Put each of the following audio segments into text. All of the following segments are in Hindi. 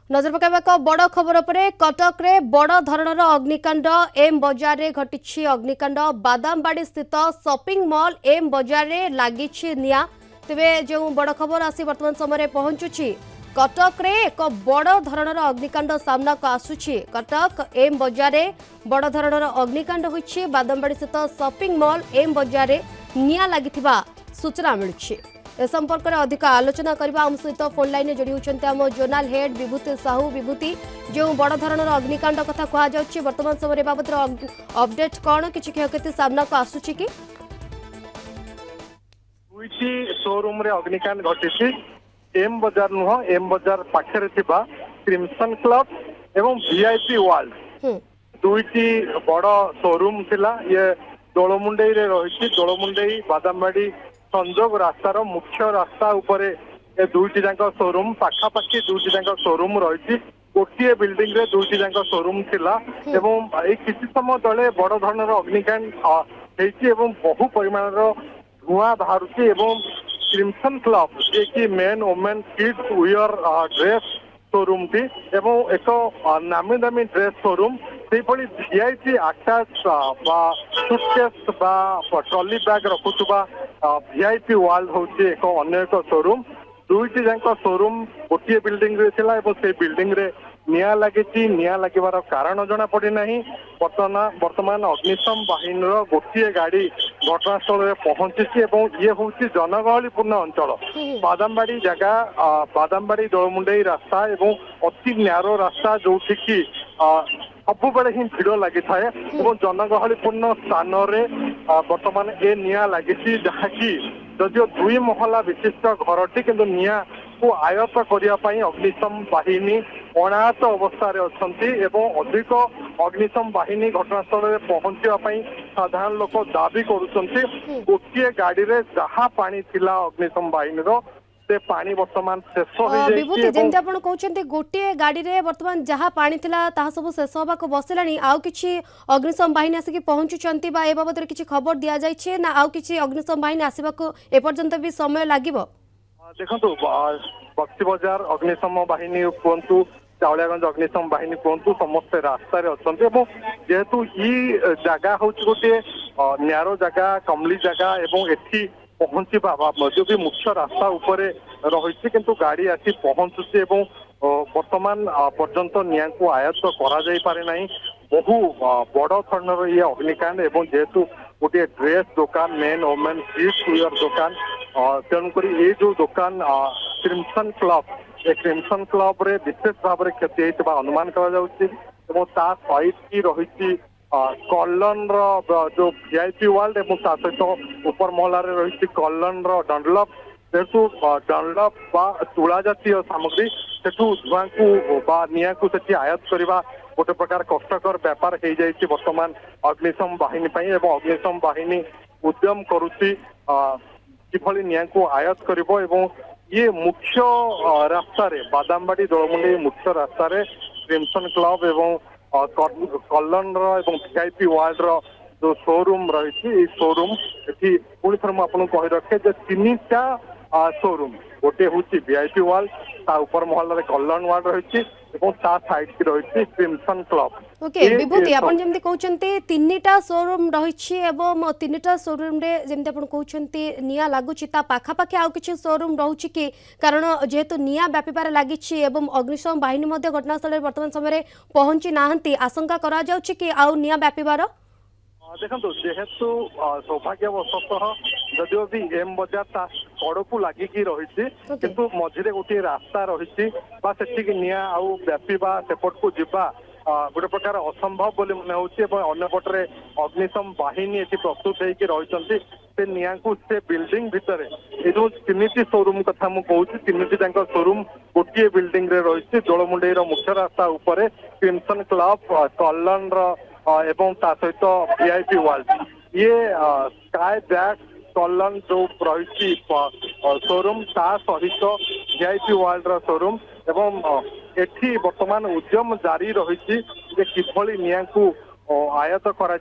नजर पकाइबा एक बड़ खबर पर कटक रे बड़ धरणर अग्निकांड एम बजार रे घटिछि अग्निकांड बादामबाड़ी स्थित शॉपिंग मॉल एम बजार रे लागिछि निया तेबे जो बड़ खबर आसी वर्तमान समय पहुंचुछि कटक रे एक बड़ धरणर अग्निकांड सामना को आसुछि कटक एम बजार रे बड़ धरणर अग्निकांड होइछि बादामबाड़ी स्थित शॉपिंग मॉल एम बजार रे निया लागिथिबा सूचना मिलुछि ए संपर्क में अधिक आलोचना करबा हम सहित फोन लाइन में जोड़ी होचंते हम जोनाल हेड विभूति साहू विभूति जो बड़ धरणर अग्निकांड कथा कहा जाउछि वर्तमान समय बाबत अपडेट कोन किछि क्षयक्षति सामना को आसुछि कि दुईटी शोरूम रे अग्निकांड घटिछि एम बाजार नुह एम बाजार पाखरे थिबा क्रिमसन क्लब एवं वीआईपी वर्ल्ड दुईटी बड़ शोरूम थिला ये दोलमुंडई रे रहिछि दोलमुंडई बादामबाड़ी संजोग रास्तार मुख्य रास्ता उपरे ए दुईटी जाक शोरूम पाखापाखि दुईटी जाक शोरूम रही गोटे बिल्डिंग रे दुईटी जाक शोरूम थिला एवं ए किछि समय तले बड़ धरणर अग्निकांड हेछि एवं बहु परिमाणर धुआं बाहरुछि एवं क्रिमसन क्लब जे कि men women kids wear dress showroom थी एवं एक नामी दामी ड्रेस शोरूम से VIP attache suitcase trolley bag रखुवा वीआईपी वर्ल्ड होची एक अन्य एक शोरूम दुईटी जाक शोरूम गोटे बिल्डिंग रे थिला एवं से बिल्डिंग रे निया लागिछि निया लागिबार कारण जना पड़ी नाही वर्तमान अग्निशम बाहिनी गोटे गाड़ी घटनास्थल में पहुंची एवं ये हूँ जनगहलीपूर्ण अंचल बादामबाड़ी जगह बादामबाड़ी दोलमुंडई रास्ता एवं अति न्यारो रास्ता जो सबु बेले ही भिड़ लगी थाए और जनगहलीपूर्ण स्थान वर्तमान ए निया लगी जहाँकि जदिव दुई महला विशिष्ट घरटी किंतु निया को आयत्त करने अग्निशम बाहिनी अनाहत अवस्था एवं अधिक अग्निशम बाहिनी घटनास्थल में पहुंचापी साधारण लोक दाबी करुँच गोटे गाड़ी रे जहाँ पानी थिला अग्निशम बाहिनी से पानी वर्तमान शेष विभूति जेमती आपण कहउछन्ते गोटे गाड़ी रे वर्तमान जहाँ पानी थिला ताहा सब शेष होबा को बसिलानी आउ किछि अग्निशम बाहिनी आसी पहुंचुचंती बा ए बाबत रे किछि खबर दिया जाय छे ना आउ किछि अग्निशम बाहिनी आसीबा को ए पर्यंत भी समय लागिबो देखंतु बक्सी बाजार अग्निशम बाहिनी कहतु चावलियागंज अग्निशम बाहिनी कहतु समस्ते रास्ता जेहेतु ई जगह हूँ गोटे न्यारो जगह कमली जगह एवं एठी पहुंचवा जो भी मुख्य रास्ता उपरे रही किंतु गाड़ी आसी पहुंचुची एवं वर्तमान पर्यंत निया को आयत्त करा जाई पारे नाही बहु बड़ धरणर ये अग्निकांड एवं जेहेतु गोटे ड्रेस दुकान मेन वुमेन किड्स वियर दुकान तेणुक ये जो दुकान क्रिमसन क्लब ए क्रिमसन क्लब रे विशेष भाव में क्षति होता अनुमान करा सहित की रही कॉलन जो वीआईपी वर्ल्ड एवं सहित उपर महला रही कॉलन डनलप जेहेतु डनलप तुला जातीय सामग्री सेठू धुआं को निया को आयत्त करवा गोटे प्रकार कष्टकर व्यापार हो जाए वर्तमान अग्निशम बाहिनी एवं अग्निशम बाहिनी उद्यम करुच्ची किभली निया को आयत्त करिवो एवं ये मुख्य रास्ता रे बादामबाड़ी दोलमुंडई मुख्य रास्ता रे क्रिमसन क्लब एवं कॉलन एवं वीआईपी वर्ल्ड जो शोरूम रही शोरूम ये पुणी थर मुझे कही रखे तीनटा शोरूम गोटे हूँ वीआईपी वर्ल्ड ता ऊपर महल कल्याण वार्ड रही साइड की रही क्रिमसन क्लब ओके विभूति आपण जेमती कहउछन्ते तीनटा शोरूम रहिछि एवं तीनटा शोरूम रे जेमती आपण कहउछन्ते निया लागुछि ता पाखा पाखे आउ किछि शोरूम रहउछि कि कारण जेहेतु निया व्यापीबार लागिछि एवं अग्निशम बाहिनी मध्ये घटनास्थल वर्तमान समय पहुंची नाहंती आशंका करा जाउछि कि आउ निया व्यापीबार देखो जेहेतु सौभाग्यवशतः जदिव भी एम बाजार ता कड़कू लगिकी रही किंतु मझे गोटे रास्ता रही निया आउ व्यापीबा सेपट को जीवा गोटे प्रकार असंभव बोली मन होपटे अग्निशम बाहिनी ये प्रस्तुत होती से निया को से बिल्डिंग भितर ये जो तीन शोरूम कथा मुझे तीन शोरूम गोटे बिल्डिंग रे रही दोलमुंडई मुख्य रास्ता उपरे क्रिमसन क्लब कॉलन एवं ता सहित वीआईपी वर्ल्ड ये स्काई बैग कॉलन जो रही शोरूम ता सहित वीआईपी वर्ल्ड शोरूम एवं एठी वर्तमान उद्यम जारी रही किभली निया को आयत्त करा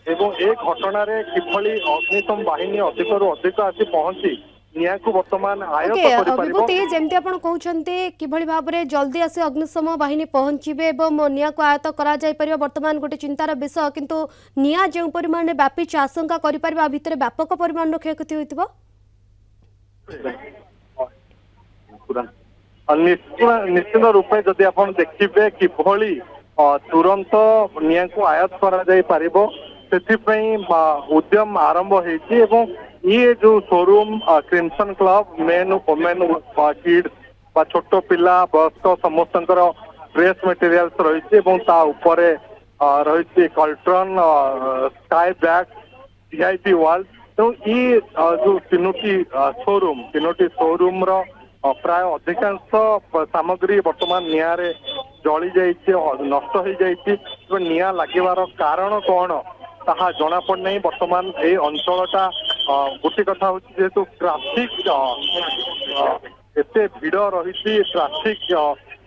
एवं ए घटन किभली अग्निशम बाहिनी अधिक रु अधिक आसी पहुंची ନିଆଁକୁ ବର୍ତ୍ତମାନ ଆୟତ ଓକେ କରିପାରିବ। ବିଭୂତି ଯେମିତି ଆପଣ କହୁଛନ୍ତି କିଭଳି ଭାବରେ ଜଲ୍ଦି ଆସି ଅଗ୍ନିଶମ ବାହିନୀ ପହଞ୍ଚିବେ ଏବଂ ନିଆଁକୁ ଆୟତ୍ତ କରାଯାଇପାରିବ ବର୍ତ୍ତମାନ ଗୋଟେ ଚିନ୍ତାର ବିଷୟ, କିନ୍ତୁ ନିଆଁ ଯେଉଁ ପରିମାଣରେ ବ୍ୟାପିଛି ଆଶଙ୍କା କରିପାରିବା ଭିତରେ ବ୍ୟାପକ ପରିମାଣର କ୍ଷୟକ୍ଷତି ହୋଇଥିବ। ନିଶ୍ଚିତ ରୂପେ ଯଦି ଆପଣ ଦେଖିବେ କିଭଳି ତୁରନ୍ତ ନିଆଁକୁ ଆୟତ କରାଯାଇ ପାରିବ ସେଥିପାଇଁ ଉଦ୍ୟମ ଆରମ୍ଭ ହେଇଛି ଏବଂ ଇଏ ଯୋଉ showroom Crimson club main women kids ବା ଛୋଟ ପିଲା ବୟସ୍କ ସମସ୍ତଙ୍କର ଡ୍ରେସ୍ ମେଟେରିଆଲ୍ସ ରହିଛି ଏବଂ ତା ଉପରେ ରହିଛି କଲ୍ଟ୍ରନ୍ ସ୍କାଏ ବ୍ୟାଗ୍ ଭିଆଇପି ୱାଲ୍ ତେଣୁ ଇ ଯୋଉ ତିନୋଟି ସୋରୁମ ର ପ୍ରାୟ ଅଧିକାଂଶ ସାମଗ୍ରୀ ବର୍ତ୍ତମାନ ନିଆଁରେ ଜଳି ଯାଇଛି ନଷ୍ଟ ହେଇଯାଇଛି ଏବଂ ନିଆଁ ଲାଗିବାର କାରଣ କଣ ତାହା ଜଣାପଡିନାହିଁ। ବର୍ତ୍ତମାନ ଏଇ ଅଞ୍ଚଳଟା ଗୋଟେ କଥା ହଉଛି ଯେହେତୁ ଟ୍ରାଫିକ ଏତେ ଭିଡ ରହିଛି ଟ୍ରାଫିକ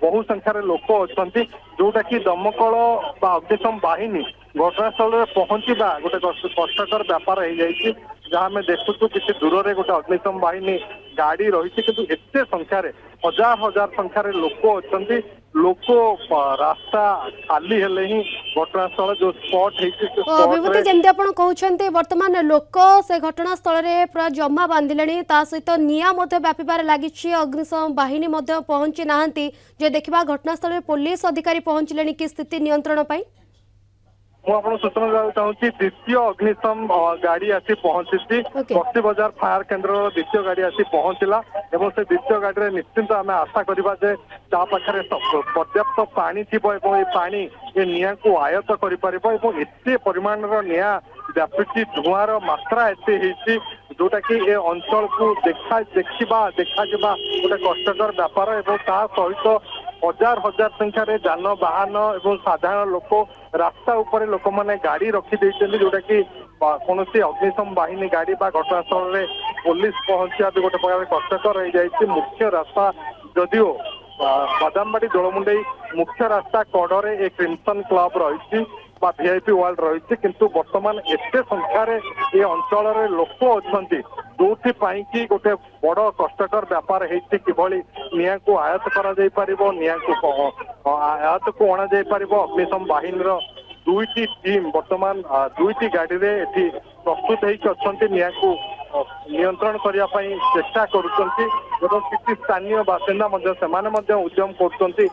ବହୁ ସଂଖ୍ୟାରେ ଲୋକ ଅଛନ୍ତି ଯୋଉଟା କି ଦମକଳ ବା ଅଗ୍ନିଶମ ବାହିନୀ ଘଟଣାସ୍ଥଳରେ ପହଞ୍ଚିବା ଗୋଟେ କଷ୍ଟକର ବ୍ୟାପାର ହେଇଯାଇଛି। ଯାହା ଆମେ ଦେଖୁଛୁ କିଛି ଦୂରରେ ଗୋଟେ ଅଗ୍ନିଶମ ବାହିନୀ ଗାଡି ରହିଛି କିନ୍ତୁ ଏତେ ସଂଖ୍ୟାରେ ହଜାର ସଂଖ୍ୟାରେ ଲୋକ ଅଛନ୍ତି। ଲୋକ ରାସ୍ତା ଖାଲି ହେଲେ ହିଁ ଘଟଣାସ୍ଥଳ ଯୋଉ ସ୍ପଟ ହେଇଛି ସେ ବିଭୂତି ଯେମିତି ଆପଣ କହୁଛନ୍ତି ବର୍ତ୍ତମାନ ଲୋକ ସେ ଘଟଣାସ୍ଥଳରେ ପୁରା ଜମା ବାନ୍ଧିଲେଣି, ତା ସହିତ ନିଆଁ ମଧ୍ୟ ବ୍ୟାପିବାରେ ଲାଗିଛି। ଅଗ୍ନିଶମ ବାହିନୀ ମଧ୍ୟ ପହଞ୍ଚି ନାହାନ୍ତି। ଯେ ଦେଖିବା ଘଟଣାସ୍ଥଳରେ ପୋଲିସ ଅଧିକାରୀ ପହଞ୍ଚିଲେଣି କି ସ୍ଥିତି ନିୟନ୍ତ୍ରଣ ପାଇଁ। ମୁଁ ଆପଣଙ୍କୁ ସୂଚନା ଦେବାକୁ ଚାହୁଁଛି ଦ୍ୱିତୀୟ ଅଗ୍ନିଶମ ଗାଡି ଆସି ପହଞ୍ଚିଛି। ବସ୍ତି ବଜାର ଫାୟାର କେନ୍ଦ୍ରର ଦ୍ୱିତୀୟ ଗାଡି ଆସି ପହଞ୍ଚିଲା ଏବଂ ସେ ଦ୍ୱିତୀୟ ଗାଡିରେ ନିଶ୍ଚିନ୍ତ ଆମେ ଆଶା କରିବା ଯେ ତା ପାଖରେ ପର୍ଯ୍ୟାପ୍ତ ପାଣି ଥିବ ଏବଂ ଏ ପାଣି ଏ ନିଆଁକୁ ଆୟତ କରିପାରିବ ଏବଂ ଏତେ ପରିମାଣର ନିଆଁ ବ୍ୟାପିଛି ଧୂଆଁର ମାତ୍ରା ଏତେ ହେଇଛି ଯୋଉଟା କି ଏ ଅଞ୍ଚଳକୁ ଦେଖାଯିବା ଗୋଟେ କଷ୍ଟକର ବ୍ୟାପାର ଏବଂ ତା ସହିତ ହଜାର ସଂଖ୍ୟାରେ ଯାନବାହନ ଏବଂ ସାଧାରଣ ଲୋକ ରାସ୍ତା ଉପରେ ଲୋକମାନେ ଗାଡି ରଖିଦେଇଛନ୍ତି ଯୋଉଟା କି କୌଣସି ଅଗ୍ନିଶମ ବାହିନୀ ଗାଡି ବା ଘଟଣାସ୍ଥଳରେ ପୋଲିସ ପହଞ୍ଚିବା ବି ଗୋଟେ ପ୍ରକାର କଷ୍ଟକର ହେଇଯାଇଛି। ମୁଖ୍ୟ ରାସ୍ତା ଯଦିଓ ବାଦାମବାଡି ଦୋଳମୁଣ୍ଡେଇ ମୁଖ୍ୟ ରାସ୍ତା କଡରେ ଏ କ୍ରିମସନ କ୍ଲବ ରହିଛି ବା ଭିଆଇପି ୱାର୍ଲଡ ରହିଛି କିନ୍ତୁ ବର୍ତ୍ତମାନ ଏତେ ସଂଖ୍ୟାରେ ଏ ଅଞ୍ଚଳରେ ଲୋକ ଅଛନ୍ତି ଯୋଉଥିପାଇଁ କି ଗୋଟେ ବଡ କଷ୍ଟକର ବ୍ୟାପାର ହେଇଛି କିଭଳି ନିଆଁକୁ ଆୟତ କରାଯାଇ ପାରିବ ଆୟତକୁ ଅଣାଯାଇ ପାରିବ। ଅଗ୍ନିଶମ ବାହିନୀର ଦୁଇଟି ଟିମ୍ ବର୍ତ୍ତମାନ ଦୁଇଟି ଗାଡିରେ ଏଠି ପ୍ରସ୍ତୁତ ହେଇକି ଅଛନ୍ତି ନିଆଁକୁ ନିୟନ୍ତ୍ରଣ କରିବା ପାଇଁ ଚେଷ୍ଟା କରୁଛନ୍ତି ଏବଂ କିଛି ସ୍ଥାନୀୟ ବାସିନ୍ଦା ମଧ୍ୟ ସେମାନେ ମଧ୍ୟ ଉଦ୍ୟମ କରୁଛନ୍ତି